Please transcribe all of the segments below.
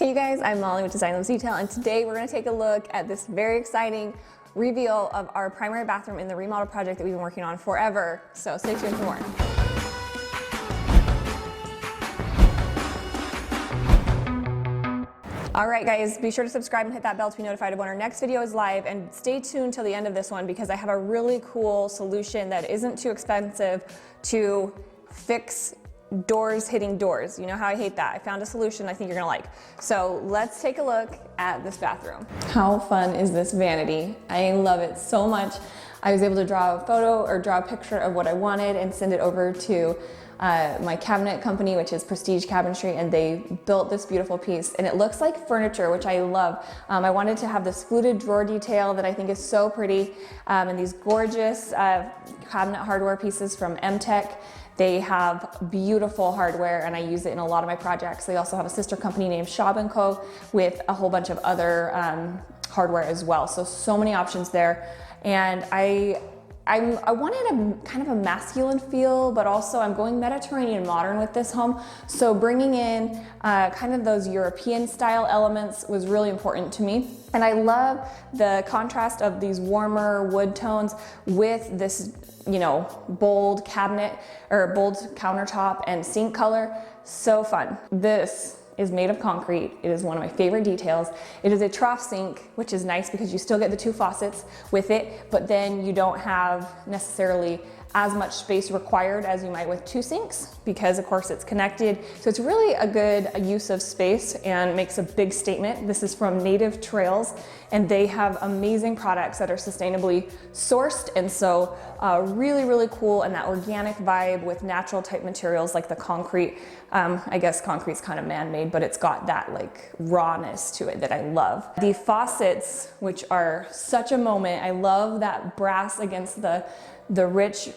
Hey you guys, I'm Molly with Design Loves Detail, and today we're going to take a look at this very exciting reveal of our primary bathroom in the remodel project that we've been working on forever. So stay tuned for more. All right guys, be sure to subscribe and hit that bell to be notified of when our next video is live, and stay tuned till the end of this one because I have a really cool solution that isn't too expensive to fix doors hitting doors. You know how I hate that. I found a solution I think you're gonna like. So let's take a look at this bathroom. How fun is this vanity? I love it so much. I was able to draw a photo or draw a picture of what I wanted and send it over to my cabinet company, which is Prestige Cabinetry, and they built this beautiful piece, and it looks like furniture, which I love. I wanted to have this fluted drawer detail that I think is so pretty, and these gorgeous cabinet hardware pieces from MTech. They have beautiful hardware and I use it in a lot of my projects. They also have a sister company named Schaub & Co. with a whole bunch of other hardware as well. So many options there. And I wanted a kind of a masculine feel, but also I'm going Mediterranean modern with this home. So bringing in kind of those European style elements was really important to me. And I love the contrast of these warmer wood tones with this, you know, bold cabinet or bold countertop and sink color. So fun. This is made of concrete. It is one of my favorite details. It is a trough sink, which is nice because you still get the two faucets with it, but then you don't have necessarily as much space required as you might with two sinks because of course it's connected. So it's really a good use of space and makes a big statement. This is from Native Trails and they have amazing products that are sustainably sourced, and so really cool, and that organic vibe with natural type materials like the concrete. I guess concrete's kind of man-made, but it's got that like rawness to it that I love. The faucets, which are such a moment, I love that brass against the rich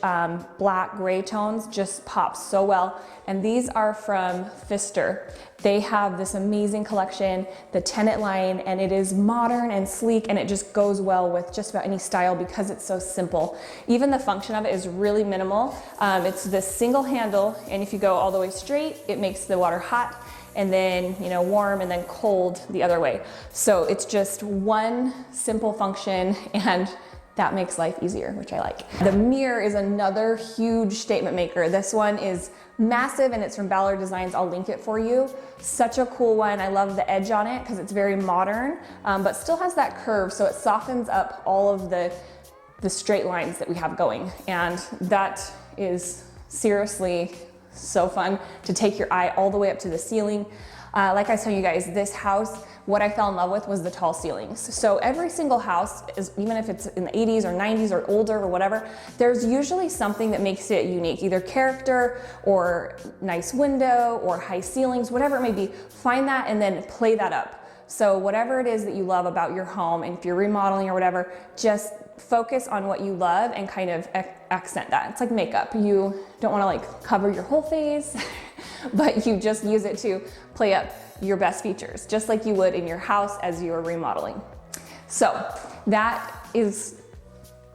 black gray tones just pops so well. And these are from Fixture. They have this amazing collection, the Tenant line, and it is modern and sleek, and it just goes well with just about any style because it's so simple. Even the function of it is really minimal. It's this single handle, and if you go all the way straight, it makes the water hot, and then, you know, warm and then cold the other way. So it's just one simple function, and that makes life easier, which I like. The mirror is another huge statement maker. This one is massive and it's from Ballard Designs. I'll link it for you. Such a cool one. I love the edge on it because it's very modern, but still has that curve, so it softens up all of the straight lines that we have going. And that is seriously so fun to take your eye all the way up to the ceiling. Like I tell you guys, this house, what I fell in love with was the tall ceilings. So every single house, even if it's in the 80s or 90s or older or whatever, there's usually something that makes it unique, either character or nice window or high ceilings, whatever it may be. Find that and then play that up. So whatever it is that you love about your home, and if you're remodeling or whatever, just focus on what you love and kind of accent that. It's like makeup. You don't want to like cover your whole face, but you just use it to play up your best features, just like you would in your house as you're remodeling. So that is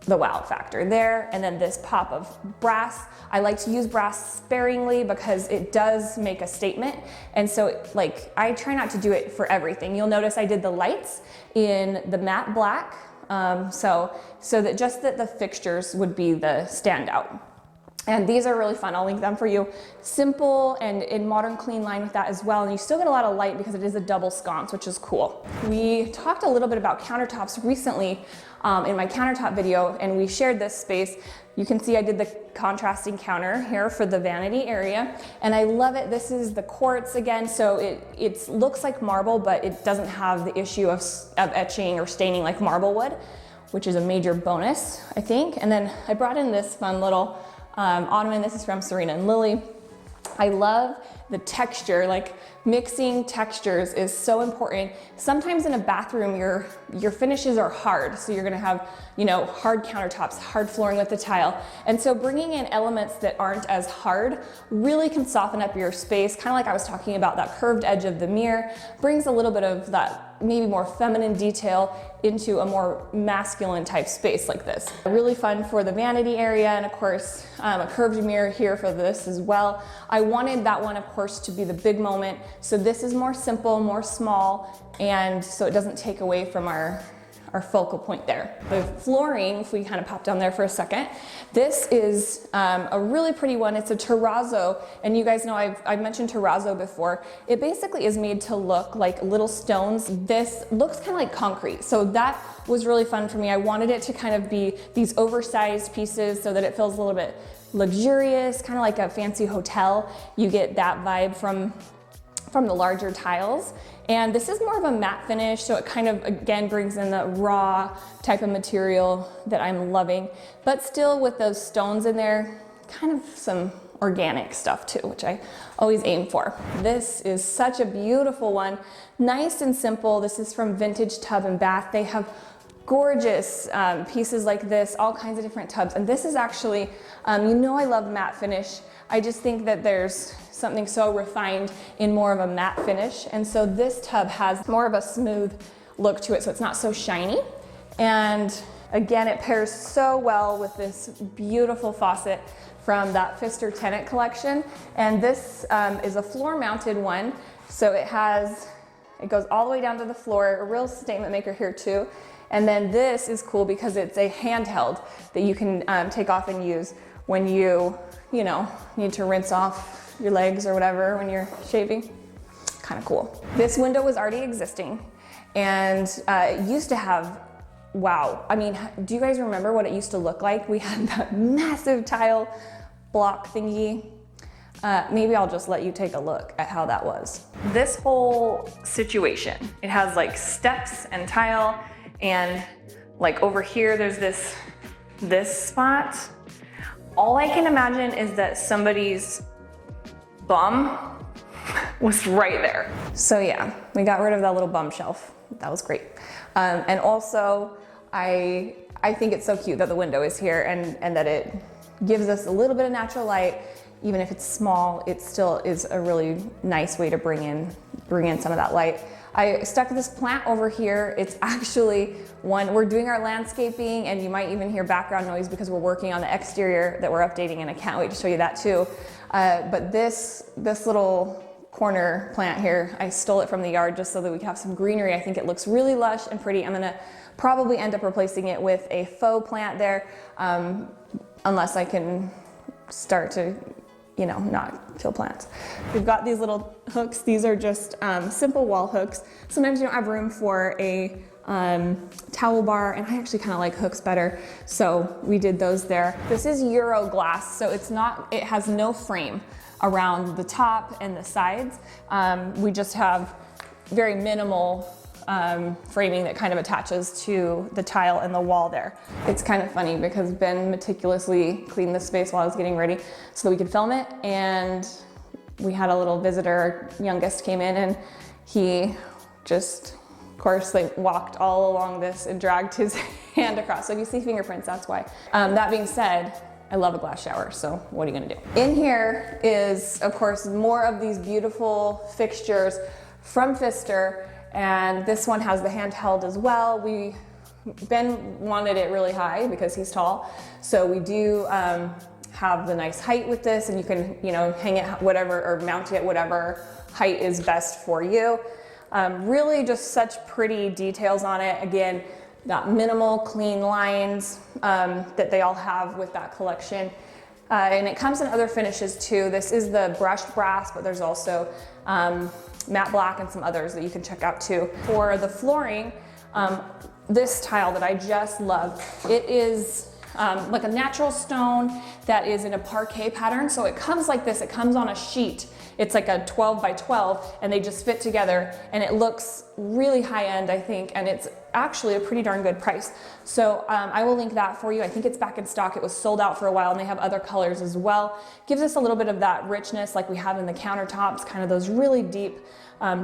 the wow factor there. And then this pop of brass. I like to use brass sparingly because it does make a statement. And so like, I try not to do it for everything. You'll notice I did the lights in the matte black. So that just that the fixtures would be the standout. And these are really fun. I'll link them for you. Simple and in modern clean line with that as well. And you still get a lot of light because it is a double sconce, which is cool. We talked a little bit about countertops recently in my countertop video, and we shared this space. You can see I did the contrasting counter here for the vanity area, and I love it. This is the quartz again, so it looks like marble, but it doesn't have the issue of etching or staining like marble would, which is a major bonus, I think. And then I brought in this fun little ottoman. This is from Serena and Lily. I love the texture, like mixing textures is so important. Sometimes in a bathroom, your finishes are hard. So you're gonna have, you know, hard countertops, hard flooring with the tile. And so bringing in elements that aren't as hard really can soften up your space. Kind of like I was talking about, that curved edge of the mirror brings a little bit of that maybe more feminine detail into a more masculine type space like this. Really fun for the vanity area, and of course, a curved mirror here for this as well. I wanted that one, of course, course, to be the big moment. So this is more simple, more small, and so it doesn't take away from our focal point there. The flooring, if we kind of pop down there for a second, this is a really pretty one. It's a terrazzo, and you guys know I've mentioned terrazzo before. It basically is made to look like little stones. This looks kind of like concrete, so that was really fun for me. I wanted it to kind of be these oversized pieces so that it feels a little bit luxurious, kind of like a fancy hotel. You get that vibe from the larger tiles. And this is more of a matte finish, so it kind of, again, brings in the raw type of material that I'm loving, but still with those stones in there, kind of some organic stuff too, which I always aim for. This is such a beautiful one, nice and simple. This is from Vintage Tub and Bath. They have gorgeous pieces like this, all kinds of different tubs. And this is actually, you know I love matte finish. I just think that there's something so refined in more of a matte finish. And so this tub has more of a smooth look to it, so it's not so shiny. And again, it pairs so well with this beautiful faucet from that Fixture Tenant collection. And this is a floor mounted one. So it goes all the way down to the floor, a real statement maker here too. And then this is cool because it's a handheld that you can take off and use when you need to rinse off your legs or whatever when you're shaving. Kind of cool. This window was already existing, and it used to have, wow, I mean, do you guys remember what it used to look like? We had that massive tile block thingy. Maybe I'll just let you take a look at how that was. This whole situation, it has like steps and tile, and like over here there's this spot. All I can imagine is that somebody's bum was right there. So yeah, we got rid of that little bum shelf. That was great. And also, I think it's so cute that the window is here and that it gives us a little bit of natural light. Even if it's small, it still is a really nice way to bring in some of that light. I stuck this plant over here. It's actually one, we're doing our landscaping, and you might even hear background noise because we're working on the exterior that we're updating, and I can't wait to show you that too. But this little corner plant here, I stole it from the yard just so that we can have some greenery. I think it looks really lush and pretty. I'm gonna probably end up replacing it with a faux plant there, unless I can start to not kill plants. We've got these little hooks. These are just simple wall hooks. Sometimes you don't have room for a towel bar, and I actually kind of like hooks better, so we did those there. This is Euro glass, so it has no frame around the top and the sides. We just have very minimal framing that kind of attaches to the tile and the wall there. It's kind of funny because Ben meticulously cleaned this space while I was getting ready so that we could film it, and we had a little visitor, our youngest came in, and he just, of course, like walked all along this and dragged his hand across. So if you see fingerprints, that's why. That being said, I love a glass shower, so what are you gonna do? In here is, of course, more of these beautiful fixtures from Fixture. And this one has the handheld as well. Ben wanted it really high because he's tall. So we do have the nice height with this, and you can, hang it whatever or mount it whatever height is best for you. Really just such pretty details on it. Again, got minimal clean lines that they all have with that collection. And it comes in other finishes too. This is the brushed brass, but there's also matte black and some others that you can check out too. For the flooring, this tile that I just love, it is like a natural stone that is in a parquet pattern. So it comes like this, it comes on a sheet. It's like a 12 by 12, and they just fit together, and it looks really high end, I think, and it's actually a pretty darn good price. So I will link that for you. I think it's back in stock. It was sold out for a while, and they have other colors as well. Gives us a little bit of that richness like we have in the countertops, kind of those really deep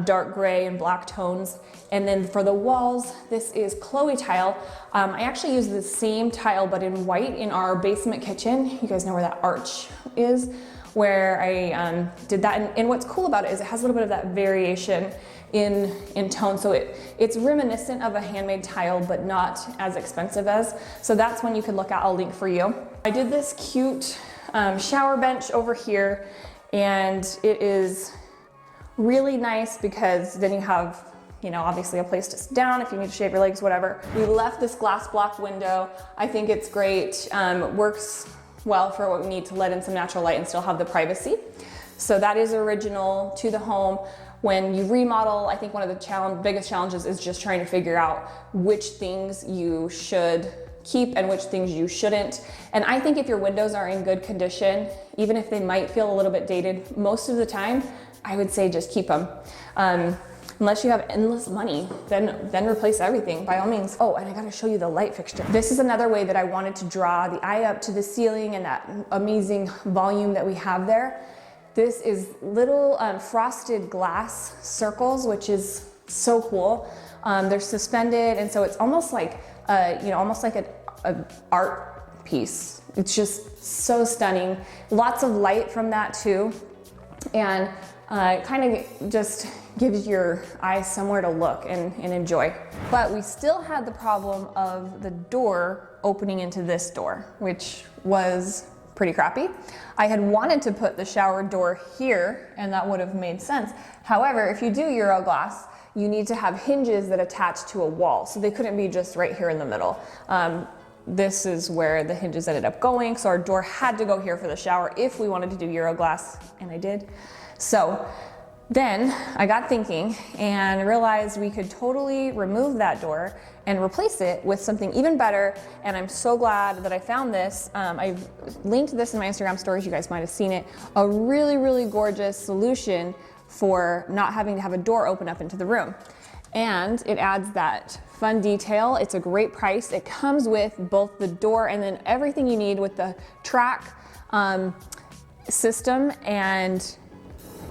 dark gray and black tones. And then for the walls, this is Chloe tile. I actually use the same tile but in white in our basement kitchen. You guys know where that arch is, where I did that. And what's cool about it is it has a little bit of that variation in tone. So it's reminiscent of a handmade tile, but not as expensive as. So that's one you can look at. I'll link for you. I did this cute shower bench over here, And it is really nice because then you have, you know, obviously a place to sit down if you need to shave your legs, whatever. We left this glass block window. I think it's great. Works well for what we need to let in some natural light and still have the privacy. So that is original to the home. When you remodel, I think one of the biggest challenges is just trying to figure out which things you should keep and which things you shouldn't. And I think if your windows are in good condition, even if they might feel a little bit dated, most of the time, I would say just keep them. Unless you have endless money, then replace everything by all means. Oh, and I gotta show you the light fixture. This is another way that I wanted to draw the eye up to the ceiling and that amazing volume that we have there. This is little frosted glass circles, which is so cool. They're suspended, and so it's almost like almost like an art piece. It's just so stunning. Lots of light from that too, and it kind of just gives your eyes somewhere to look and enjoy. But we still had the problem of the door opening into this door, which was pretty crappy. I had wanted to put the shower door here, and that would have made sense. However, if you do Euro glass, you need to have hinges that attach to a wall, so they couldn't be just right here in the middle. This is where the hinges ended up going, so our door had to go here for the shower if we wanted to do Euro glass, and I did. So then I got thinking and realized we could totally remove that door and replace it with something even better. And I'm so glad that I found this. I've linked this in my Instagram stories. You guys might have seen it. A really, really gorgeous solution for not having to have a door open up into the room. And it adds that fun detail. It's a great price. It comes with both the door and then everything you need with the track system, and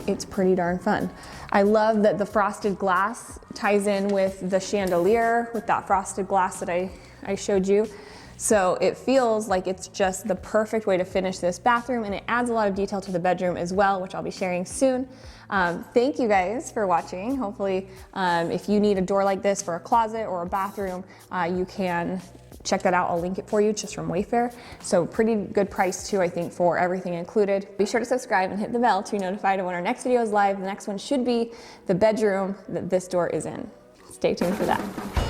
it's pretty darn fun. I love that the frosted glass ties in with the chandelier with that frosted glass that I showed you. So it feels like it's just the perfect way to finish this bathroom, and it adds a lot of detail to the bedroom as well, which I'll be sharing soon. Thank you guys for watching. Hopefully, if you need a door like this for a closet or a bathroom, you can check that out. I'll link it for you just from Wayfair. So pretty good price too, I think, for everything included. Be sure to subscribe and hit the bell to be notified of when our next video is live. The next one should be the bedroom that this door is in. Stay tuned for that.